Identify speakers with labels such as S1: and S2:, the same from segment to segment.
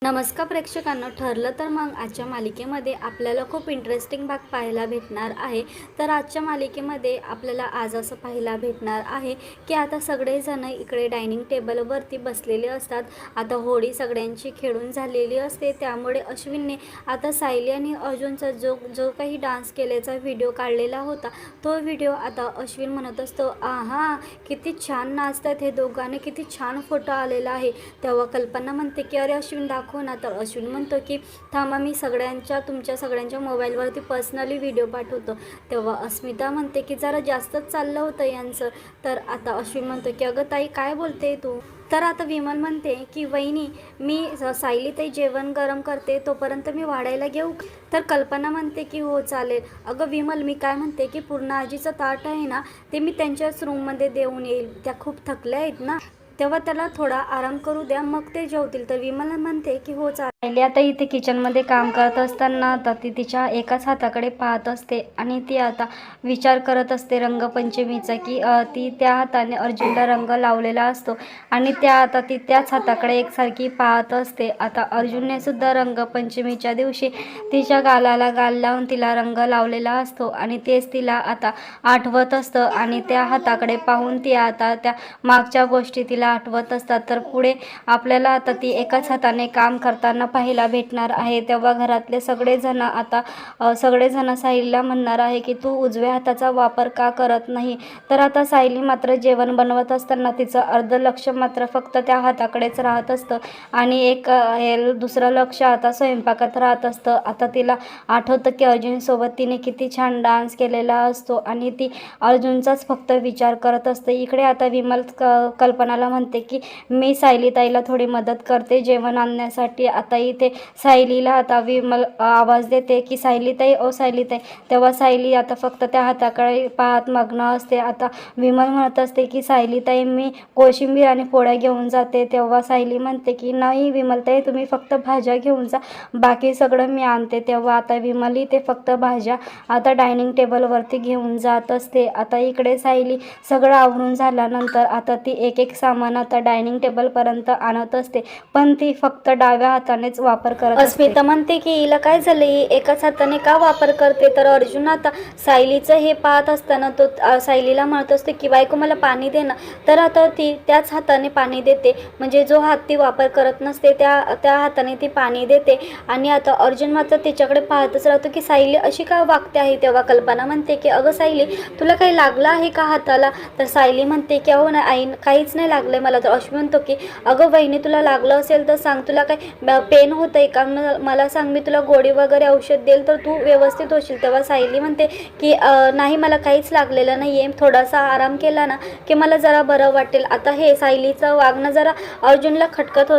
S1: नमस्कार प्रेक्षकांनो, ठरलं तर मग आजच्या मालिकेमध्ये आपल्याला खूप इंटरेस्टिंग भाग पाहायला भेटणार आहे। तर आजच्या मालिकेमध्ये आपल्याला आज असं पाहायला भेटणार आहे की आता सगळेजण इकडे डायनिंग टेबलवरती बसलेले असतात। आता होळी सगळ्यांची खेळून झालेली असते, त्यामुळे अश्विनने आता सायली आणि अर्जुनचा जो काही डान्स केल्याचा व्हिडिओ काढलेला होता तो व्हिडिओ आता अश्विन म्हणत असतो, आहा किती छान नाचतात हे दोघांनी, किती छान फोटो आलेला आहे। तेव्हा कल्पना म्हणते की अरे अश्विन दाखव ना। तर अश्विन म्हणतो की थांबा, मी तुमच्या सगळ्यांच्या मोबाईलवरती पर्सनली व्हिडिओ पाठवतो। तेव्हा अस्मिता म्हणते की जरा जास्तच चाललं होतं यांचं। तर आता अश्विन म्हणतो की अगं ताई काय बोलते तू। तर आता विमल म्हणते की वहिनी, मी सायली ताई जेवण गरम करते तोपर्यंत मी वाढायला घेऊ। तर कल्पना म्हणते की हो चालेल। अगं विमल, मी काय म्हणते की पूर्ण आजीचं ताट आहे ना ते मी त्यांच्याच रूममध्ये देऊन येईल, त्या खूप थकल्या आहेत ना, तेव्हा त्याला थोडा आराम करू द्या, मग ते जेवतील। तर विमल म्हणते की हो चालेल। सायली आता इथे किचनमध्ये काम करत असताना आता ती तिच्या एकाच हाताकडे पाहत असते आणि ती आता विचार करत असते रंगपंचमीचा की ती त्या हाताने अर्जुनला रंग लावलेला असतो आणि ती त्याच हाताकडे एकसारखी पाहत असते। आता अर्जुनने सुद्धा रंगपंचमीच्या दिवशी तिच्या गालाला गाल लावून तिला रंग लावलेला असतो आणि तेच तिला आता आठवत असतं आणि त्या हाताकडे पाहून ती आता त्या मागच्या गोष्टी तिला आठवत असतात। तर पुढे आपल्याला आता ती एकाच हाताने काम करताना पाहायला भेटणार आहे। तेव्हा घरातले सगळेजण सायलीला म्हणणार आहे की तू उजव्या हाताचा वापर का करत नाही। तर आता सायली मात्र जेवण बनवत असताना तिचं अर्ध लक्ष मात्र फक्त त्या हाताकडेच राहत असतं आणि दुसरं लक्ष आता स्वयंपाकात राहत असतं। आता तिला आठवतं की अर्जुनसोबत तिने किती छान डान्स केलेला असतो आणि ती अर्जुनचाच फक्त विचार करत असते। इकडे आता विमल कल्पनाला म्हणते की मी सायली ताईला थोडी मदत करते जेवण आणण्यासाठी। आता इथे सायलीला आता विमल आवाज देते की सायली ताई, ओ सायली ताई। तेव्हा सायली आता फक्त त्या हाताकडे पाहत मग्न असते। आता विमल म्हणत असते की सायली ताई, मी कोशिंबीर आणि पोळ्या घेऊन जाते। तेव्हा सायली म्हणते की नाही विमल ताई, तुम्ही फक्त भाज्या घेऊन जा, बाकी सगळं मी आणते। तेव्हा आता विमल इथे फक्त भाज्या आता डायनिंग टेबलवरती घेऊन जात असते। आता इकडे सायली सगळं आवरून झाल्यानंतर आता ती एक सामान आता डायनिंग टेबलपर्यंत आणत असते, पण ती फक्त डाव्या हातानेच वापर करत असते। अस्मिता म्हणते की हिला काय झालं, ही एकाच हाताने का वापर करते। तर अर्जुन आता सायलीचं हे पाहत असताना तो सायलीला म्हणत असते की बायको मला पाणी दे ना। तर आता ती त्याच हाताने पाणी देते, म्हणजे जो हात ती वापर करत नसते त्या हाताने ती पाणी देते आणि आता अर्जुन मात्र तिच्याकडे पाहतच राहतो की सायली अशी का वागते आहे। तेव्हा कल्पना म्हणते की अगं सायली, तुला काही लागलं आहे का हाताला। तर सायली म्हणते की अहो नाही आई, काहीच नाही लागलंय मला। तर अश्विन म्हणतो की अगं वहिनी, तुला लागलं असेल तर सांग, तुला काय पेन होतंय का, मला सांग, मी तुला गोळी वगैरे औषध देईल तर तू व्यवस्थित होशील। तेव्हा सायली म्हणते की नाही, मला काहीच लागलेलं नाही आहे, थोडासा आराम केला ना की मला जरा बरं वाटेल। आता हे सायलीचं वागणं जरा अर्जुनला खटकत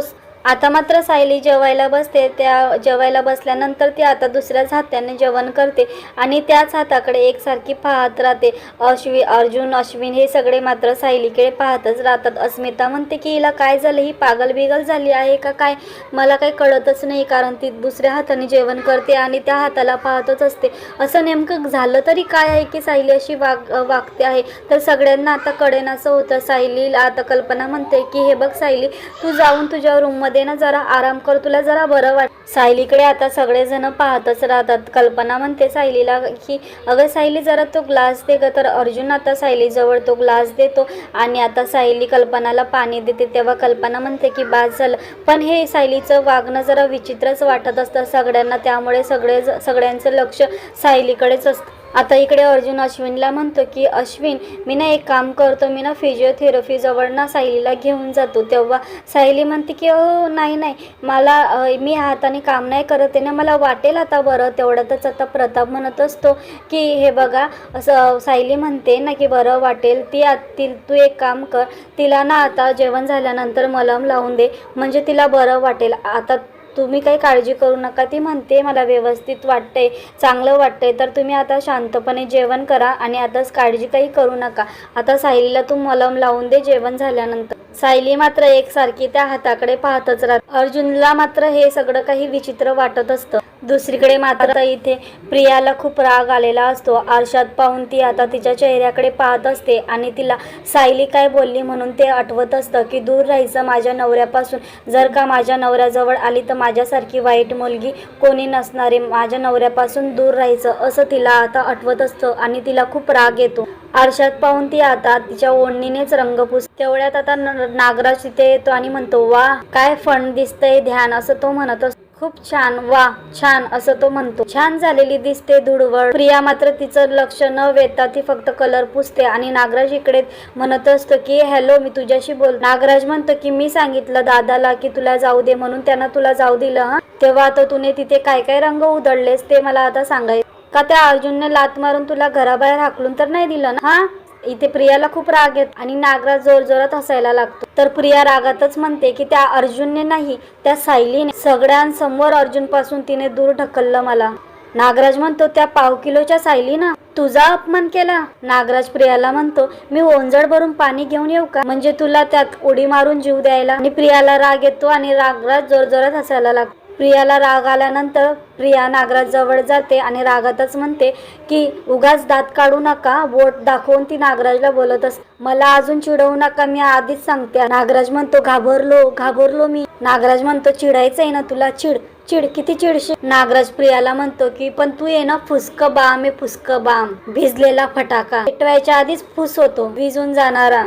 S1: आता मात्र सायली जेवायला बसते। त्या जेवायला बसल्यानंतर ती आता दुसऱ्याच हाताने जेवण करते आणि त्याच हाताकडे एकसारखी पाहत राहते। अर्जुन, अश्विन हे सगळे मात्र सायलीकडे पाहतच राहतात। अस्मिता म्हणते की हिला काय झालं, ही पागल बिगल झाली आहे का काय, मला काही कळतच नाही, कारण ती दुसऱ्या हाताने जेवण करते आणि त्या हाताला पाहतच असते। असं नेमकं झालं तरी काय आहे की सायली अशी वागते आहे। तर सगळ्यांना आता कळेनासं होतं। सायलीला आता कल्पना म्हणते की हे बघ सायली, तू जाऊन तुझ्या रूममध्ये ना जरा आराम कर, तुला जरा बरं वाट। सायलीकडे आता सगळेजण पाहतच राहतात। कल्पना म्हणते सायलीला की अगं सायली, जरा तो ग्लास दे ग। तर अर्जुन आता सायलीजवळ तो ग्लास देतो आणि आता सायली कल्पनाला पाणी देते। तेव्हा कल्पना म्हणते की बास झालं, पण हे सायलीचं वागणं जरा विचित्रच वाटत असतं सगळ्यांना, त्यामुळे सगळ्यांचं लक्ष सायलीकडेच असतं। आता इकडे अर्जुन अश्विनला म्हणतो की अश्विन, मी ना एक काम करतो, मी ना फिजिओथेरपी जवळ ना सायलीला घेऊन जातो। तेव्हा सायली म्हणते की नाही, मी हाताने काम नाही करत आहे ना, मला वाटेल आता बरं। तेवढ्यातच आता प्रताप म्हणत असतो की हे बघा, असं सायली म्हणते ना की बरं वाटेल, तू एक काम कर, तिला ना आता जेवण झाल्यानंतर मलम लावून दे, म्हणजे तिला बरं वाटेल। आता तुम्ही काही काळजी करू नका, ती म्हणते मला व्यवस्थित वाटतंय, चांगलं वाटतंय, तर तुम्ही आता शांतपणे जेवण करा आणि आताच काळजी काही करू नका। आता सायलीला तू मलम लावून दे जेवण झाल्यानंतर। सायली मात्र एकसारखी त्या हाताकडे पाहतच राहते। अर्जुनला मात्र हे सगळं काही विचित्र वाटत असतं। दुसरीकडे मात्र इथे प्रियाला खूप राग आलेला असतो. आरशात पाहून ती आता तिच्या चेहऱ्याकडे पाहत असते आणि तिला सायली काय बोलली म्हणून ते आठवत असतं की दूर राहायचं माझ्या नवऱ्यापासून. जर का माझ्या नवऱ्याजवळ आली तर माझ्यासारखी वाईट मुलगी कोणी नसणारे. माझ्या नवऱ्यापासून दूर राहायचं असं तिला आता आठवत असतं आणि तिला खूप राग येतो. आरशात पाहून ती आता तिच्या ओढणीनेच रंग पुस. तेवढ्यात आता नागराज तिथे येतो आणि म्हणतो, वा काय फण दिसतंय ध्यान, असं तो म्हणत असतो. खूप छान, वा छान असं तो म्हणतो. छान झालेली दिसते धुडवड. प्रिया मात्र तिचं लक्ष न वेधता ती फक्त कलर पुसते आणि नागराज इकडे म्हणत असतो की हॅलो मी तुझ्याशी बोल. नागराज म्हणतो की मी सांगितलं दादाला की तुला जाऊ दे म्हणून त्यानं तुला जाऊ दिलं. हा तेव्हा आता तुने तिथे काय काय रंग उधळलेस ते मला आता सांगायचं का? त्या अर्जुनने लात मारून तुला घराबाहेर हाकलून तर नाही दिलं ना? हा इथे प्रियाला खूप राग येतो आणि नागराज जोरजोरात हसायला लागतो. तर प्रिया रागातच म्हणते की त्या अर्जुनने नाही त्या सायलीने सगळ्यांसमोर अर्जुन पासून तिने दूर ढकललं मला. नागराज म्हणतो त्या पाव किलोच्या सायली ना तुझा अपमान केला. नागराज प्रियाला म्हणतो मी ओंजळ भरून पाणी घेऊन येऊ का म्हणजे तुला त्यात उडी मारून जीव द्यायला. आणि प्रियाला राग येतो आणि नागराज जोरजोरात हसायला लागतो. प्रियाला राग आल्यानंतर प्रिया नागराज जवळ जाते आणि रागातच म्हणते की उगाच दात काढू नका. बोट दाखवून ती नागराजला बोलत असते, मला अजून चिडवू नका मी आधीच सांगते. नागराज म्हणतो घाबरलो मी. नागराज म्हणतो चिडायचंय ना तुला, चिड चिड किती चिडशील. नागराज प्रियाला म्हणतो की पण तू ये ना फुसकं बाम आहे, फुसकं बाम, भिजलेला फटाका, पेटवायच्या आधीच फुस होतो विजून जाणारा.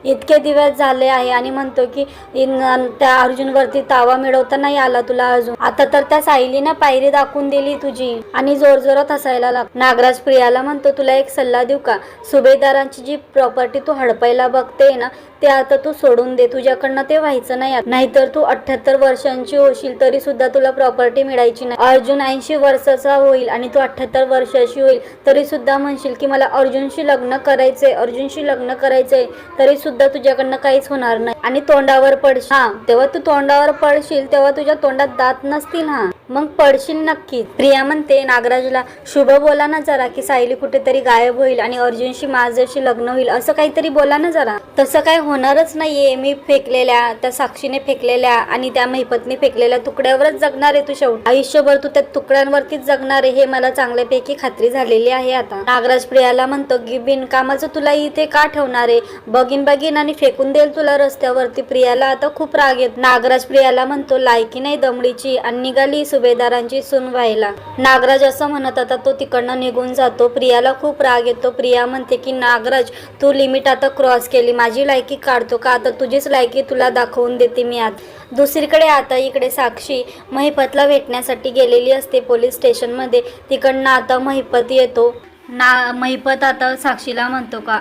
S1: इतके दिवस झाले आहे आणि म्हणतो की त्या अर्जुनवरती तावा मिळवता नाही आला तुला अजून. आता तर त्या सायलीनं पायरी दाखवून दिली तुझी. आणि जोरजोरात हसायला लागतो. नागराज प्रियाला म्हणतो तुला एक सल्ला देऊ का? सुभेदारांची जी प्रॉपर्टी तू हडपायला बघते ना ते आता तू सोडून दे. तुझ्याकडनं ते व्हायचं नाही. नाहीतर तू 78 वर्षांची होशील तरी सुद्धा तुला प्रॉपर्टी मिळायची नाही. अर्जुन 80 वर्षाचा होईल आणि तू 78 वर्षाची होईल तरी सुद्धा म्हणशील की मला अर्जुनशी लग्न करायचंय तरी सुद्धा तुझ्याकडनं काहीच होणार नाही आणि तोंडावर पडशील. हा तेव्हा तू तोंडावर पडशील तेव्हा तुझ्या तोंडात दात नसतील. हा मग पडशील नक्की. प्रिया म्हणते नागराजला शुभ बोला ना जरा की सायली कुठेतरी गायब होईल आणि अर्जुनशी माझ्याशी लग्न होईल असं काहीतरी बोला ना जरा. तसं काय होणारच नाहीये. मी फेकलेल्या त्या साक्षीने फेकलेल्या आणि त्या महिपतने फेकलेल्या तुकड्यावरच जगणार आहे तू. शेवटी आयुष्यभर तू त्या तुकड्यांवरतीच जगणार आहे हे मला चांगल्यापैकी खात्री झालेली आहे. आता नागराज प्रियाला म्हणतो की बिनकामाचं तुला इथे का ठेवणार आहे, बघीन आणि फेकून देईल तुला रस्त्यावरती. प्रियाला आता खूप राग येतो. नागराज प्रियाला म्हणतो लायकी नाही दमडीची आणि निघाली सुभेदारांची सून व्हायला. नागराज असं म्हणत आता तो तिकडनं निघून जातो. प्रियाला खूप राग येतो. प्रिया म्हणते की नागराज तू लिमिट आता क्रॉस केली. माझी लायकी काढतो का? आता तुझीच लायकी तुला दाखवून देते मी आज. दुसरीकडे आता इकडे साक्षी महिपतला भेटण्यासाठी गेलेली असते पोलीस स्टेशनमध्ये. तिकडनं आता महिपत येतो. महिपत आता साक्षीला म्हणतो का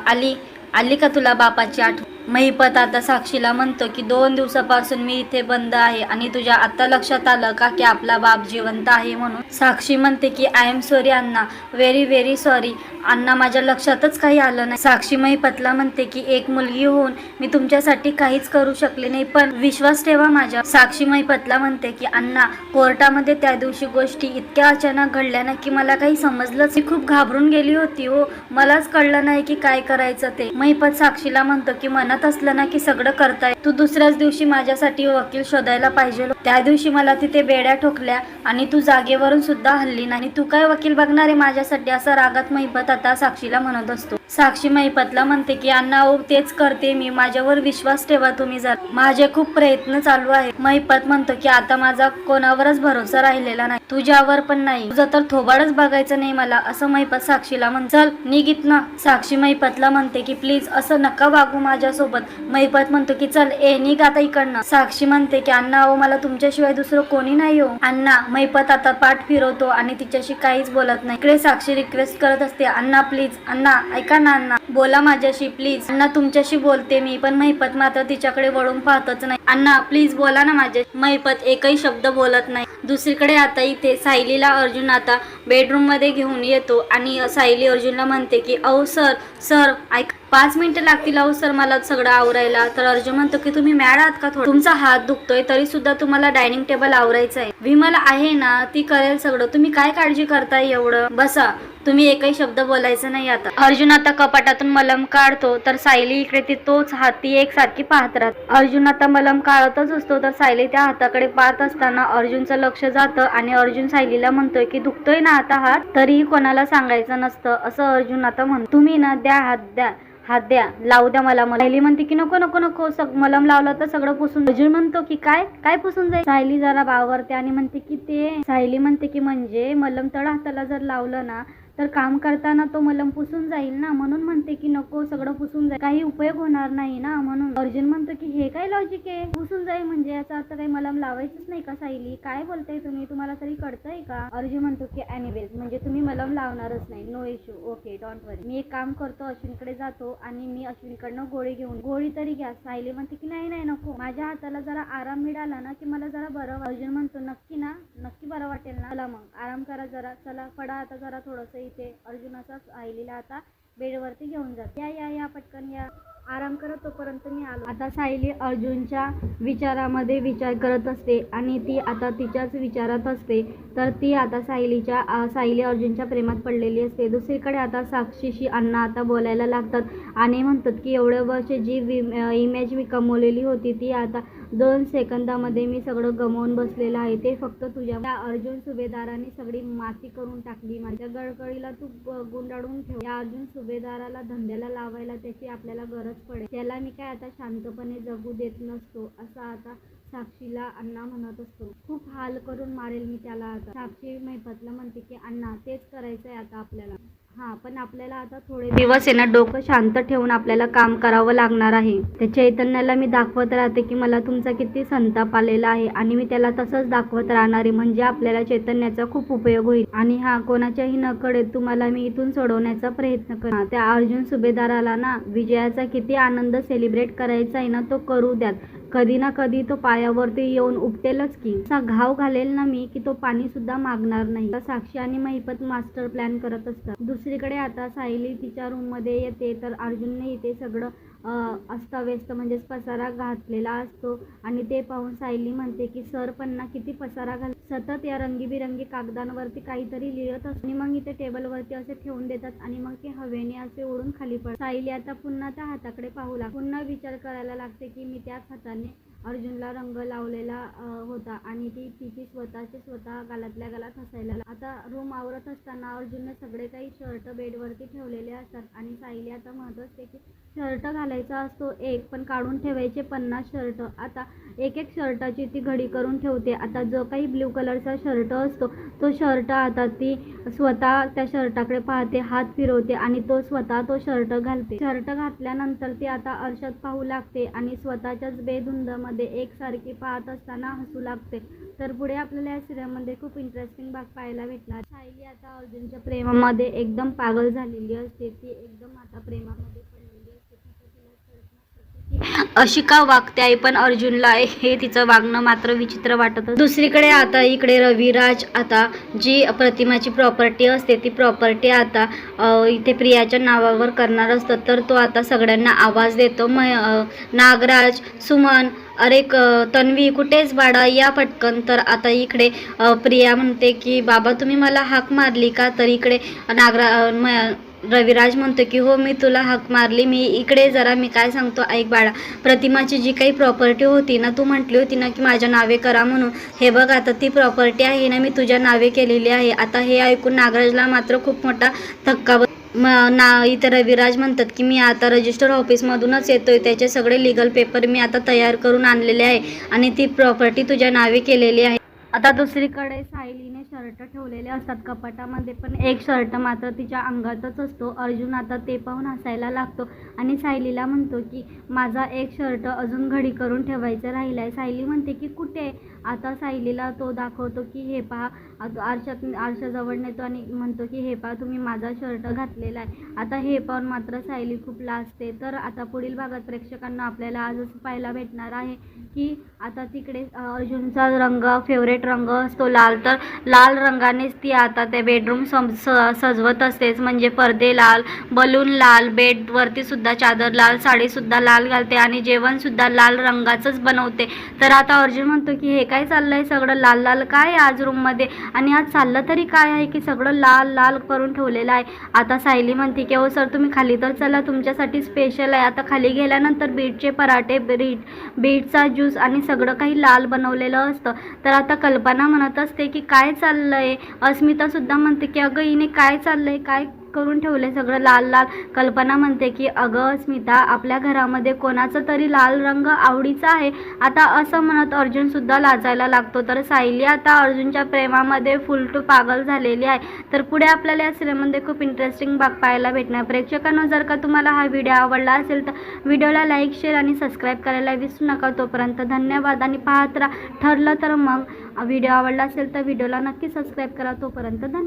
S1: आली का तुला बापाची आठवण? महिपत आता साक्षीला म्हणतो की 2 दिवसापासून मी इथे बंद आहे आणि तुझ्या आता लक्षात आलं का की आपला बाप जिवंत आहे म्हणून? साक्षी म्हणते की I am sorry Anna, very sorry Anna, माझ्या लक्षातच काही आलं नाही. साक्षी महिपतला म्हणते की एक मुलगी होऊन मी तुमच्यासाठी काहीच करू शकले नाही पण विश्वास ठेवा माझ्या. साक्षी महिपतला म्हणते की अण्णा कोर्टामध्ये त्या दिवशी गोष्टी इतक्या अचानक घडल्या ना की मला काही समजलंच. मी खूप घाबरून गेली होती हो, मलाच कळलं नाही की काय करायचं ते. महिपत साक्षीला म्हणतो की मनात असलं ना की सगळं करताय. तू दुसऱ्याच दिवशी माझ्यासाठी वकील शोधायला पाहिजे. त्या दिवशी मला तिथे बेड्या ठोकल्या आणि तू जागेवरून सुद्धा हल्ली नाही. तू काय वकील बघणार आहे माझ्यासाठी? असं रागात महिपत आता साक्षीला म्हणत असतो. साक्षी महिपतला म्हणते की अण्णा तेच करते मी, माझ्यावर विश्वास ठेवा तुम्ही जर. माझे खूप प्रयत्न चालू आहे. महिपत म्हणतो की आता माझा कोणावरच भरोसा राहिलेला नाही, तुझ्यावर पण नाही. तुझं तर थोबाडच बघायचं नाही मला, असं महिपत साक्षीला म्हणतो. चल निघित ना. साक्षी महिपतला म्हणते की प्लीज असं नका वागू माझ्यासोबत. महिपत म्हणतो की चल निघ आता इकडनं. साक्षी म्हणते की अण्णा मला तुमच्याशिवाय दुसरं कोणी नाही हो अण्णा. महिपत आता पाठ फिरवतो आणि तिच्याशी काहीच बोलत नाही. इकडे साक्षी रिक्वेस्ट करत असते अण्णा प्लीज, अण्णा ऐका ना, अण्णा बोला माझ्याशी प्लीज, अण्णा तुमच्याशी बोलते मी. पण महिपत मात्र तिच्याकडे वळून पाहतच नाही. अण्णा प्लीज बोला ना माझ्याशी. महिपत एकही शब्द बोलत नाही. दुसरीकडे आता इथे सायलीला अर्जुन आता बेडरूम मध्ये घेऊन येतो आणि सायली अर्जुनला म्हणते की अहो सर ऐक 5 मिनिटं लागतील अहो सर मला सगळं आवरायला. तर अर्जुन म्हणतो की तुम्ही मॅड आहात का? थोडं तुमचा हात दुखतोय तरी सुद्धा तुम्हाला डायनिंग टेबल आवरायचं आहे. विमल आहे ना ती करेल सगळं, तुम्ही काय काळजी करताय एवढं? बसा तुम्ही एकही शब्द बोलायचा नाही आता. अर्जुन आता कपाटातून मलम काढतो तर सायली इकडे ती तोच हाती एकसारखी पाहत राहते. अर्जुन आता मलम काढतच असतो तर सायली त्या हाताकडे पाहत असताना अर्जुनचं लक्ष जातं आणि अर्जुन सायलीला म्हणतोय की दुखतोय ना आता हात, तरीही कोणाला सांगायचं नसतं असं अर्जुन आता म्हणतो. तुम्ही ना द्या हात द्या लावू द्या मला. सायली म्हणते की नको नको नको, मलम लावलं तर सगळं पुसून. अर्जुन म्हणतो की काय काय पुसून जाईल. सायली जरा बावरते आणि म्हणते की ते, सायली म्हणते की म्हणजे मलम तळ हाताला जर लावलं ना तर काम करताना तो मलम पुसून जाईल ना, म्हणून म्हणते की नको सगळं पुसून जाईल, काही उपयोग होणार नाही ना म्हणून. अर्जुन म्हणतो की हे काय लॉजिक आहे, पुसून जाईल म्हणजे याचा अर्थ काही मलम लावायचंच नाही का. सायली काय बोलताय तुम्ही, तुम्हाला तरी कळतंय का. अर्जुन म्हणतो की एनिवेज म्हणजे तुम्ही मलम लावणारच नाही, नो इश्यू, ओके डोंट वरी. मी एक काम करतो, अश्विनकडे जातो आणि मी अश्विनकडनं गोळी घेऊन, गोळी तरी घ्या. सायली म्हणते की नाही नाही नको, माझ्या हाताला जरा आराम मिळाला ना की मला जरा बरं. अर्जुन म्हणतो नक्की ना, नक्की बरं वाटेल ना, चला मग आराम करा जरा, चला पडा आता जरा थोडंसं इथे. अर्जुन असा सायलीला आता बेडवरती घेऊन जात. या पटकन या, आराम करत तोपर्यंत मी आलो. आता सायली अर्जुनच्या विचारामध्ये विचार करत असते आणि ती आता तिच्याच विचारात असते. तर ती आता सायली अर्जुनच्या प्रेमात पडलेली असते. दुसरीकडे आता साक्षीशी अण्णा आता बोलायला लागतात आणि म्हणतात की एवढे वर्ष जी इमेज मी कमवलेली होती ती आता 2 सेकंदामध्ये मी सगळं गमावून बसलेलं आहे. ते फक्त तुझ्या त्या अर्जुन सुभेदाराने सगळी माती करून टाकली. माझ्या गळगळीला तू गुंडाळून ठेव. या अर्जुन सुभेदाराला धंद्याला लावायला त्याची आपल्याला गरज पडेल. त्याला मी काय आता शांतपणे जगू देत नसतो असं आता साक्षीला अण्णा म्हणत असतो. खूप हाल करून मारेल मी त्याला आता. साक्षी महिपतला म्हणते की अण्णा तेच करायचंय आता आपल्याला. पण आपल्याला आता थोडे दिवस आहे ना डोकं शांत ठेवून आपल्याला काम करावं लागणार आहे. त्या चैतन्याला मी दाखवत राहते की मला तुमचा किती संताप आलेला आहे आणि मी त्याला तसंच दाखवत राहणार आहे, म्हणजे आपल्याला चैतन्याचा खूप उपयोग होईल. आणि कोणाच्याही नकडे तुम्हाला मी इथून सोडवण्याचा प्रयत्न कर. त्या अर्जुन सुभेदाराला ना विजयाचा किती आनंद सेलिब्रेट करायचा आहे ना तो करू द्यात. कधी ना कधी तो पायावरती येऊन उपटेलच की. असा घाव घालेल ना मी की तो पाणी सुद्धा मागणार नाही. साक्षी आणि महिपत मास्टर प्लॅन करत असतात. दुसरीकडे आता सायली तिच्या रूम मध्ये येते तर अर्जुनने इथे सगळं अस्ताव्यस्त म्हणजेच पसारा घातलेला असतो आणि ते पाहून सायली म्हणते की सर पण ना किती पसारा घाल, सतत या रंगीबिरंगी कागदांवरती काहीतरी लिहित असतो आणि मग इथे टेबलवरती असे ठेवून देतात आणि मग ते हवेने असे उडून खाली पडतात. सायली आता पुन्हा त्या हाताकडे पाहू लागते. पुन्हा विचार करायला लागते की मी त्याच हाताने अर्जुनला रंग लावलेला होता आणि ती तिची स्वतः गालातल्या गालात हसायला. आता रूम आवरत असताना अर्जुनने सगळे काही शर्ट बेडवरती ठेवलेले असतात आणि सायली आता म्हणत असते की शर्ट घालायचा असतो एक, पण काढून ठेवायचे 50 शर्ट. आता एक शर्टाची ती घडी करून ठेवते. आता जो काही ब्ल्यू कलरचा शर्ट असतो तो शर्ट आता ती स्वतः त्या शर्टाकडे पाहते, हात फिरवते आणि तो शर्ट घालते. शर्ट घातल्यानंतर ती आता आरशात पाहू लागते आणि स्वतःच्याच बेधुंदमध्ये एकसारखी पाहत असताना हसू लागते. तर पुढे आपल्याला या सिरियलमध्ये खूप इंटरेस्टिंग भाग पाहायला भेटला. सायली आता अर्जुनच्या प्रेमामध्ये एकदम पागल झालेली असते. ती एकदम आता प्रेमामध्ये पडलेली असते. अशी का वागते आहे, पण अर्जुनला हे तिचं वागणं मात्र विचित्र वाटत. दुसरीकडे आता इकडे रविराज आता जी प्रतिमाची प्रॉपर्टी असते ती प्रॉपर्टी आता इथे प्रियाच्या नावावर करणार असतं. तर तो आता सगळ्यांना आवाज देतो, नागराज, सुमन, अरे तन्वी कुठेच बाळा, या पटकन. तर आता इकडे प्रिया म्हणते की बाबा तुम्ही मला हाक मारली का. तर इकडे रविराज म्हणतो की हो मी तुला हाक मारली, मी इकडे जरा मी काय सांगतो ऐक बाळा. प्रतिमाची जी काही प्रॉपर्टी होती ना, तू म्हटली होती ना की माझ्या नावे करा म्हणून, हे बघ आता ती प्रॉपर्टी आहे ना मी तुझ्या नावे केलेली आहे. आता हे ऐकून नागराजला मात्र खूप मोठा धक्का इथे रविराज म्हणतात की मी आता रजिस्टर ऑफिसमधूनच येतोय, त्याचे सगळे लिगल पेपर मी आता तयार करून आणलेले आहे आणि ती प्रॉपर्टी तुझ्या नावे केलेली आहे. आता दुसरीकडे सायलीने शर्ट ठेवलेले असतात कपाटामध्ये, पण एक शर्ट मात्र तिच्या अंगातच असतो. अर्जुन आता ते पाहून हसायला लागतो आणि सायलीला म्हणतो की माझा एक शर्ट अजून घडी करून ठेवायचं राहिला आहे. सायली म्हणते की कुठे. आता सायलीला तो दाखवतो की हे पहा, आरशाजवळ नेतो आणि म्हणतो की हे पहा तुम्ही माझा शर्ट घातलेला आहे. आता हे पाहून मात्र सायली खूप लाजते. तर आता पुढील भागात प्रेक्षकांना आपल्याला आज असं पाहायला भेटणार आहे की आता तिकडे अर्जुनचा फेवरेट रंग असतो लाल, तर लाल रंगानेच ती आता ते बेडरूम सजवत असतेच. म्हणजे पडदे लाल, बलून लाल, बेडवरती सुद्धा चादर लाल, साडीसुद्धा लाल घालते आणि जेवणसुद्धा लाल रंगाचंच बनवते. तर आता अर्जुन म्हणतो की हे काय चाललंय सगळं लाल लाल काय आज रूममध्ये, आणि आज चाललं तरी काय आहे की सगळं लाल लाल करून ठेवलेलं आहे. आता सायली म्हणते की हो सर तुम्ही खाली तर चला, तुमच्यासाठी स्पेशल आहे. आता खाली गेल्यानंतर बीटचे पराठे, बीटचा ज्यूस आणि सगळं काही लाल बनवलेलं असतं. तर आता कल्पना म्हणत असते की काय चाललंय. अस्मिता सुद्धा म्हणते की अगं हिने काय चाललंय, काय करून ठेवले सगळं लाल लाल. कल्पना म्हणते की अगं स्मिता, आपल्या घरामध्ये कोणाचा तरी लाल रंग आवडीचा आहे. आता असं म्हणत अर्जुन सुद्धा लाजायला लागतो. तर सायली आता अर्जुनच्या प्रेमामध्ये फुल टू पागल झालेली आहे. तर पुढे आपल्याला या सिनेमामध्ये खूप इंटरेस्टिंग भाग पाहायला भेटणार. प्रेक्षकांनो, जर का तुम्हाला हा व्हिडिओ आवडला असेल तर व्हिडिओला लाईक, शेअर आणि सबस्क्राईब करायला विसरू नका. तोपर्यंत धन्यवाद आणि पाहत राहा. ठरलं तर मग व्हिडिओ आवडला असेल तर व्हिडिओला नक्की सबस्क्राईब करा. तोपर्यंत धन्यवाद.